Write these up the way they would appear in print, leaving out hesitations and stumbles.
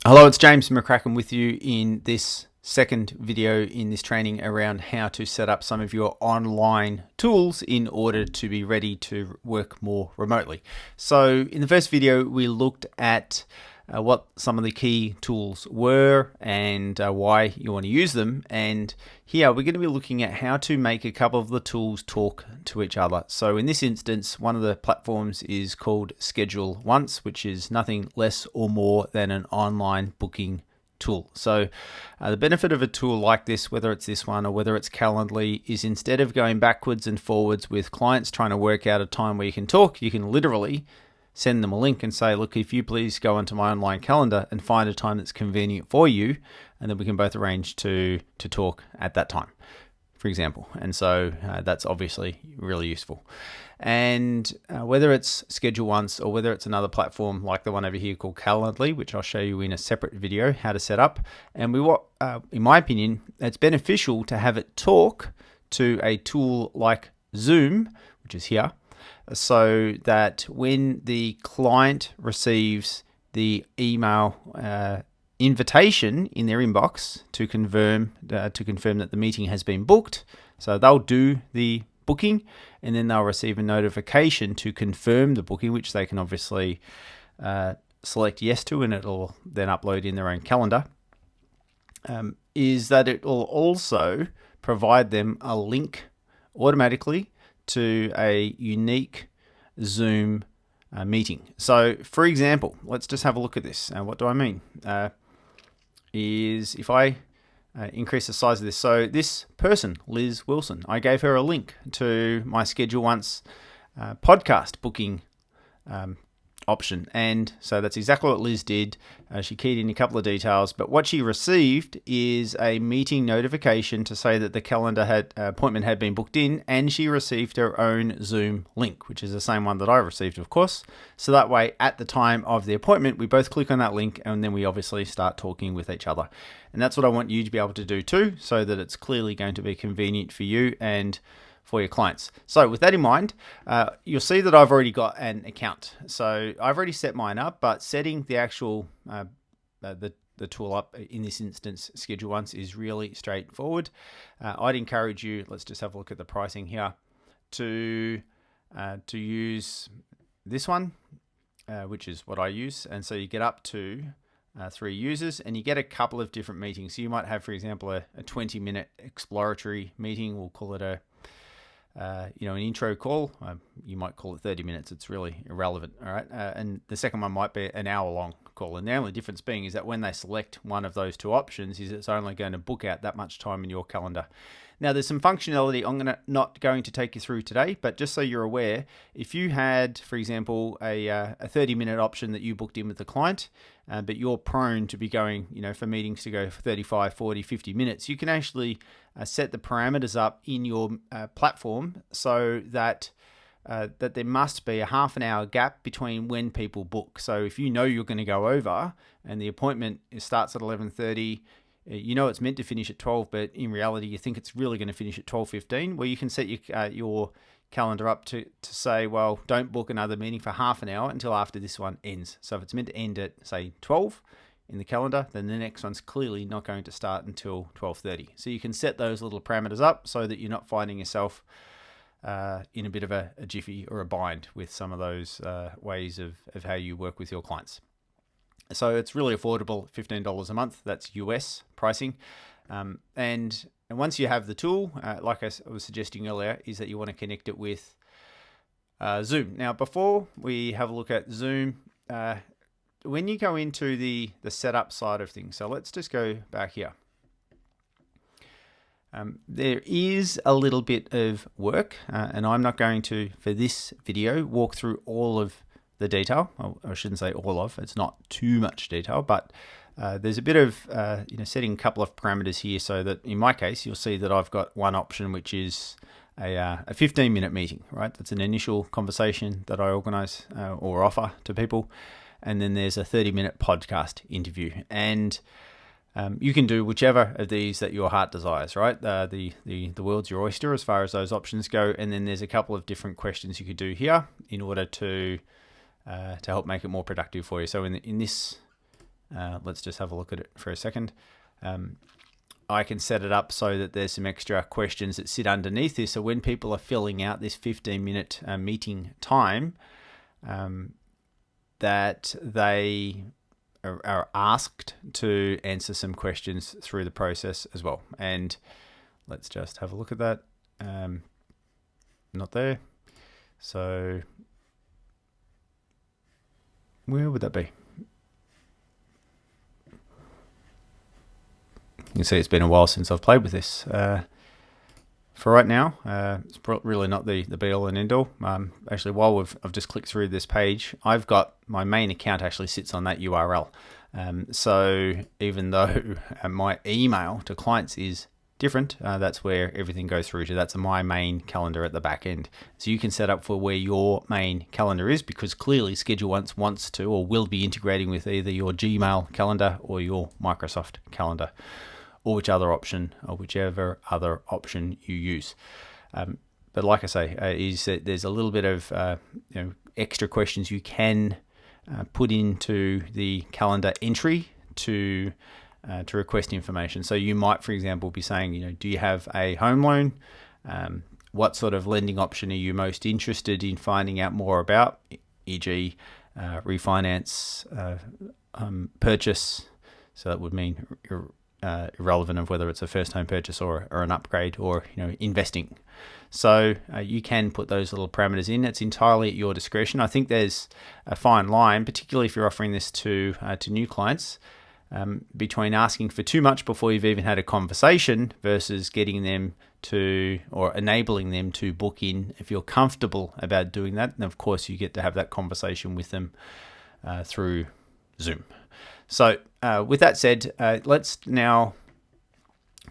Hello, it's James McCracken with you in this second video in this training around how to set up some of your online tools in order to be ready to work more remotely. So in the first video, we looked at what some of the key tools were and why you want to use them. And here we're going to be looking at how to make a couple of the tools talk to each other. So in this instance, one of the platforms is called ScheduleOnce, which is nothing less or more than an online booking tool. So the benefit of a tool like this, whether it's this one or whether it's Calendly, is instead of going backwards and forwards with clients trying to work out a time where you can talk, you can literally send them a link and say, look, if you please go onto my online calendar and find a time that's convenient for you, and then we can both arrange to talk at that time, for example. And so that's obviously really useful. And whether it's ScheduleOnce or whether it's another platform like the one over here called Calendly, which I'll show you in a separate video how to set up. And in my opinion, it's beneficial to have it talk to a tool like Zoom, which is here, so that when the client receives the email invitation in their inbox to confirm that the meeting has been booked, so they'll do the booking and then they'll receive a notification to confirm the booking, which they can obviously select yes to, and it'll then upload in their own calendar. Is that it will also provide them a link automatically to a unique Zoom meeting. So for example, let's just have a look at this. What do I mean? Is if I increase the size of this. So this person, Liz Wilson, I gave her a link to my ScheduleOnce podcast booking option. And so that's exactly what Liz did. She keyed in a couple of details, but what she received is a meeting notification to say that the calendar appointment had been booked in, and she received her own Zoom link, which is the same one that I received, of course. So that way, at the time of the appointment, we both click on that link, and then we obviously start talking with each other. And that's what I want you to be able to do too, so that it's clearly going to be convenient for you and for your clients. So with that in mind, you'll see that I've already got an account. So I've already set mine up, but setting the actual the tool up, in this instance ScheduleOnce, is really straightforward. I'd encourage you, let's just have a look at the pricing here, to use this one, which is what I use. And so you get up to 3 users and you get a couple of different meetings. So you might have, for example, a 20-minute exploratory meeting. We'll call it an intro call. You might call it 30 minutes. It's really irrelevant. All right. And the second one might be an hour-long call. And the only difference being is that when they select one of those two options, is it's only going to book out that much time in your calendar. Now, there's some functionality I'm not going to take you through today, but just so you're aware, if you had, for example, a 30-minute option that you booked in with the client, but you're prone to be going, for meetings to go for 35, 40, 50 minutes, you can actually set the parameters up in your platform so that there must be a half an hour gap between when people book. So if you know you're going to go over and the appointment starts at 11:30, it's meant to finish at 12, but in reality, you think it's really going to finish at 12:15. Well, you can set your calendar up to say, well, don't book another meeting for half an hour until after this one ends. So if it's meant to end at, say, 12 in the calendar, then the next one's clearly not going to start until 12:30. So you can set those little parameters up so that you're not finding yourself in a bit of a jiffy or a bind with some of those ways of how you work with your clients. So it's really affordable, $15 a month. That's US pricing. And once you have the tool, like I was suggesting earlier, is that you want to connect it with Zoom. Now, before we have a look at Zoom, when you go into the setup side of things, so let's just go back here. There is a little bit of work, and I'm not going to, for this video, walk through all of the detail. I shouldn't say all of, it's not too much detail, but there's a bit of setting a couple of parameters here, so that in my case, you'll see that I've got one option, which is a 15-minute meeting, right? That's an initial conversation that I organize or offer to people. And then there's a 30-minute podcast interview. And you can do whichever of these that your heart desires, right? The world's your oyster as far as those options go. And then there's a couple of different questions you could do here in order to help make it more productive for you. So in this Let's just have a look at it for a second. I can set it up so that there's some extra questions that sit underneath this. So when people are filling out this 15-minute meeting time, that they are asked to answer some questions through the process as well. And let's just have a look at that. Not there. So where would that be? You can see it's been a while since I've played with this. For right now, it's really not the be-all and end-all. Actually, while I've just clicked through this page, I've got my main account actually sits on that URL. So even though my email to clients is different, that's where everything goes through to. That's my main calendar at the back end. So you can set up for where your main calendar is, because clearly ScheduleOnce wants to or will be integrating with either your Gmail calendar or your Microsoft calendar, or whichever other option you use. But like I say, is that there's a little bit of extra questions you can put into the calendar entry to request information. So you might, for example, be saying, do you have a home loan? What sort of lending option are you most interested in finding out more about, e.g. refinance, purchase? So that would mean irrelevant of whether it's a first home purchase or an upgrade, or investing. So you can put those little parameters in. It's entirely at your discretion. I think there's a fine line, particularly if you're offering this to new clients, between asking for too much before you've even had a conversation versus getting them to, or enabling them to book in if you're comfortable about doing that. And of course, you get to have that conversation with them through Zoom. So with that said, let's now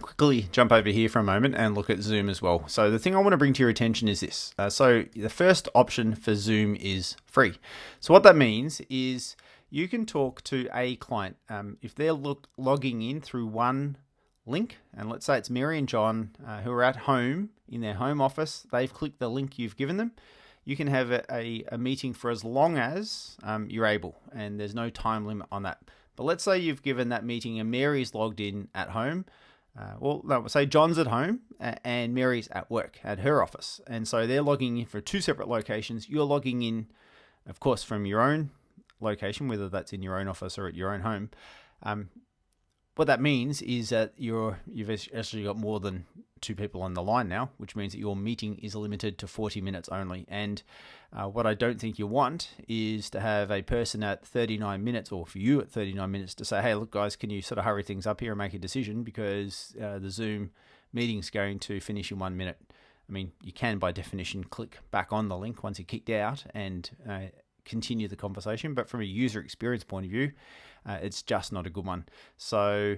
quickly jump over here for a moment and look at Zoom as well. So the thing I want to bring to your attention is this. So the first option for Zoom is free. So what that means is you can talk to a client. If they're logging in through one link, and let's say it's Mary and John who are at home in their home office, they've clicked the link you've given them. You can have a meeting for as long as you're able, and there's no time limit on that. But let's say you've given that meeting and Mary's logged in at home. Say John's at home and Mary's at work at her office. And so they're logging in for two separate locations. You're logging in, of course, from your own location, whether that's in your own office or at your own home. What that means is that you've actually got more than two people on the line now, which means that your meeting is limited to 40 minutes only. And what I don't think you want is to have a person at 39 minutes, or for you at 39 minutes, to say, hey, look, guys, can you sort of hurry things up here and make a decision, because the Zoom meeting's going to finish in 1 minute. I mean, you can, by definition, click back on the link once you're kicked out and continue the conversation. But from a user experience point of view, it's just not a good one. So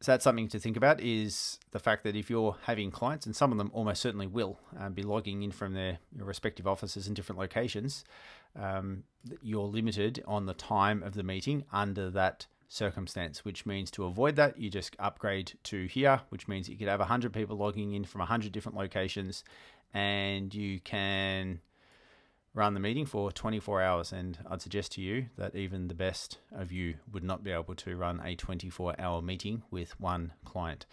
that's something to think about, is the fact that if you're having clients, and some of them almost certainly will be logging in from their respective offices in different locations, you're limited on the time of the meeting under that circumstance, which means to avoid that, you just upgrade to here, which means you could have 100 people logging in from 100 different locations, and you can run the meeting for 24 hours. And I'd suggest to you that even the best of you would not be able to run a 24-hour meeting with one client.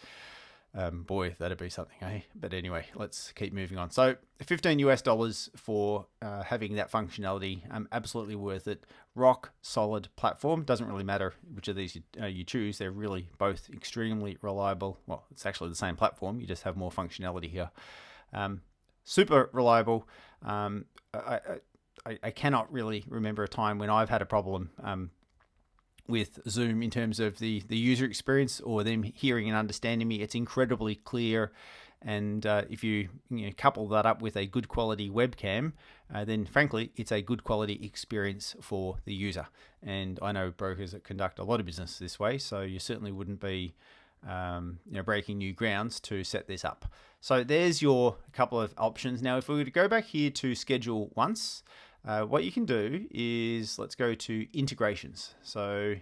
Boy, that'd be something, eh? But anyway, let's keep moving on. So $15 for having that functionality, absolutely worth it. Rock solid platform. Doesn't really matter which of these you choose. They're really both extremely reliable. Well, it's actually the same platform. You just have more functionality here. Super reliable. I cannot really remember a time when I've had a problem with Zoom in terms of the user experience or them hearing and understanding me. It's incredibly clear, and if you couple that up with a good quality webcam, then frankly it's a good quality experience for the user. And I know brokers that conduct a lot of business this way, so you certainly wouldn't be breaking new grounds to set this up. So there's your couple of options. Now, if we were to go back here to ScheduleOnce, what you can do is, let's go to integrations. So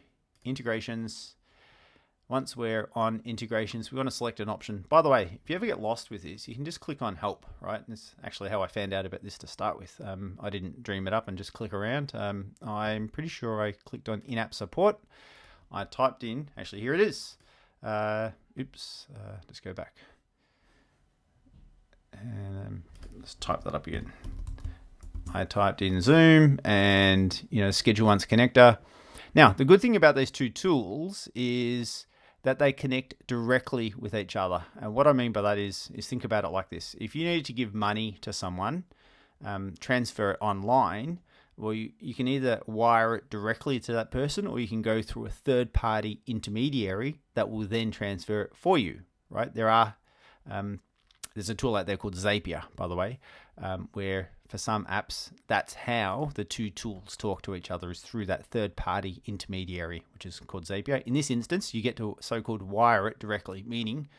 integrations, once we're on integrations, we want to select an option. By the way, if you ever get lost with this, you can just click on help, right? And that's actually how I found out about this to start with. I didn't dream it up and just click around. I'm pretty sure I clicked on in-app support. I typed in, actually here it is. Let's go back. And let's type that up again. I typed in Zoom and, ScheduleOnce connector. Now, the good thing about these two tools is that they connect directly with each other. And what I mean by that is think about it like this. If you need to give money to someone, transfer it online, well, you can either wire it directly to that person, or you can go through a third-party intermediary that will then transfer it for you, right? There's a tool out there called Zapier, by the way, where for some apps, that's how the two tools talk to each other, is through that third-party intermediary, which is called Zapier. In this instance, you get to so-called wire it directly, meaning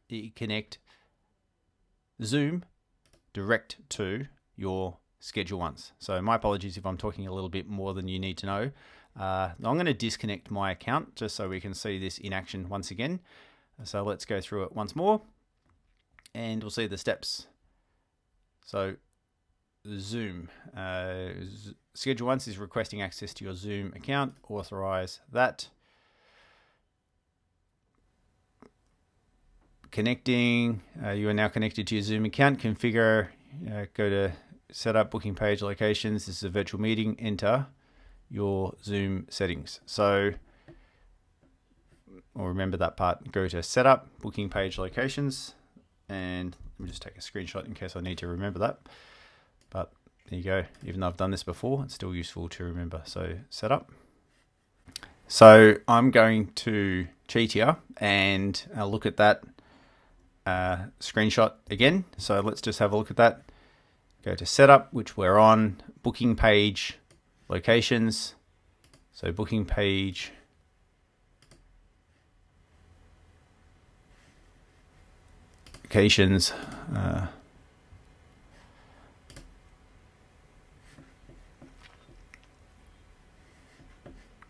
that you connect Zoom direct to your ScheduleOnce. So my apologies if I'm talking a little bit more than you need to know. I'm going to disconnect my account just so we can see this in action once again. So let's go through it once more, and we'll see the steps. So Zoom. ScheduleOnce is requesting access to your Zoom account. Authorize that. Connecting. You are now connected to your Zoom account. Configure. Go to setup, booking page, locations. This is a virtual meeting. Enter your Zoom settings. So, or remember that part. Go to setup, booking page, locations. And let me just take a screenshot in case I need to remember that. But there you go. Even though I've done this before, it's still useful to remember. So setup. So I'm going to cheat here and look at that screenshot again. So let's just have a look at that. Go to setup, which we're on, booking page, locations. So booking page. Locations.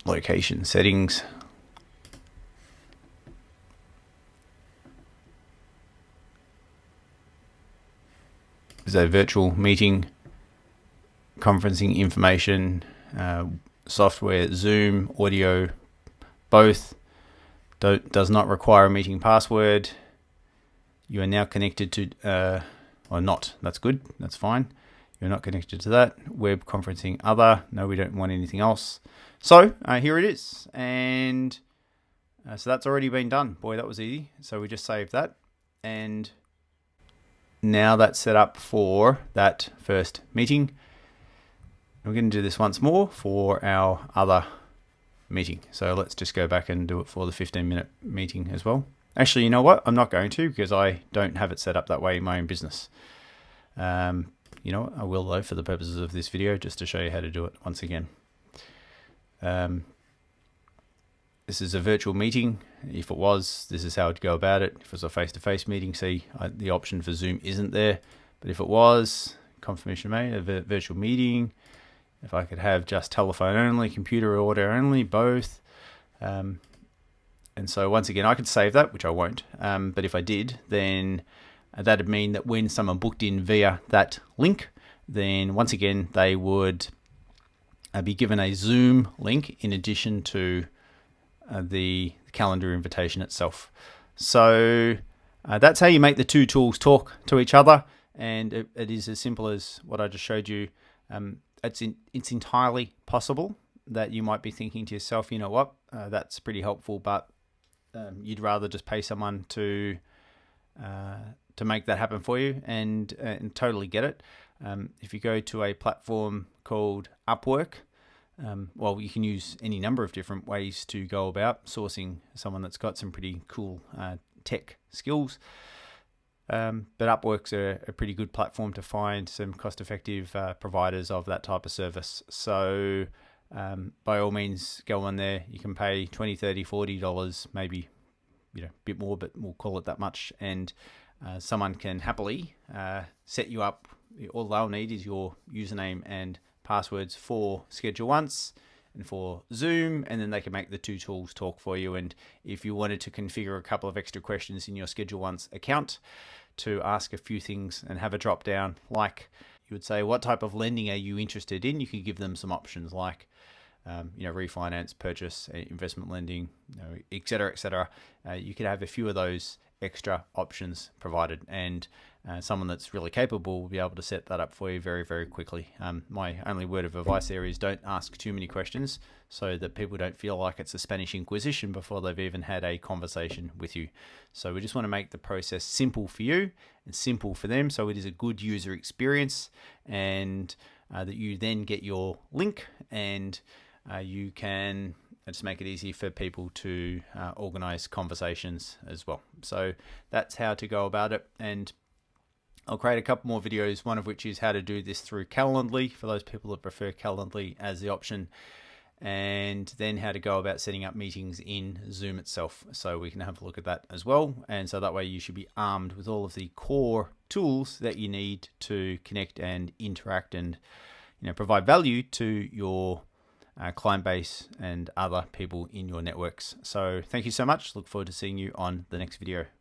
Location settings. There's a virtual meeting, conferencing information, software, Zoom, audio, both. Does not require a meeting password. You are now connected to, or not. That's good. That's fine. You're not connected to that. Web conferencing other. No, we don't want anything else. So here it is. And so that's already been done. Boy, that was easy. So we just saved that. And now that's set up for that first meeting. We're going to do this once more for our other meeting. So let's just go back and do it for the 15-minute meeting as well. Actually, you know what? I'm not going to, because I don't have it set up that way in my own business. You know what? I will, though, for the purposes of this video, just to show you how to do it once again. This is a virtual meeting. If it was, this is how I'd go about it. If it was a face-to-face meeting, see, the option for Zoom isn't there. But if it was, confirmation made, a virtual meeting. If I could have just telephone only, computer or audio only, both. And so once again, I could save that, which I won't. But if I did, then that'd mean that when someone booked in via that link, then once again, they would be given a Zoom link in addition to the calendar invitation itself. So that's how you make the two tools talk to each other. And it is as simple as what I just showed you. It's entirely possible that you might be thinking to yourself, you know what, that's pretty helpful, but you'd rather just pay someone to make that happen for you, and totally get it. If you go to a platform called Upwork, well, you can use any number of different ways to go about sourcing someone that's got some pretty cool tech skills. But Upwork's a pretty good platform to find some cost-effective providers of that type of service. So by all means, go on there. You can pay $20, $30, $40, maybe a bit more, but we'll call it that much. And someone can happily set you up. All they'll need is your username and passwords for ScheduleOnce, and for Zoom, and then they can make the two tools talk for you. And if you wanted to configure a couple of extra questions in your ScheduleOnce account to ask a few things and have a drop down, like you would say, what type of lending are you interested in? You could give them some options like refinance, purchase, investment lending, et cetera, et cetera. You could have a few of those extra options provided, and someone that's really capable will be able to set that up for you very, very quickly. My only word of advice there is don't ask too many questions so that people don't feel like it's a Spanish Inquisition before they've even had a conversation with you. So we just want to make the process simple for you and simple for them, so it is a good user experience, and that you then get your link, and you can just make it easy for people to organize conversations as well. So that's how to go about it. And I'll create a couple more videos, one of which is how to do this through Calendly for those people that prefer Calendly as the option, and then how to go about setting up meetings in Zoom itself. So we can have a look at that as well. And so that way you should be armed with all of the core tools that you need to connect and interact and provide value to your client base and other people in your networks. So thank you so much. Look forward to seeing you on the next video.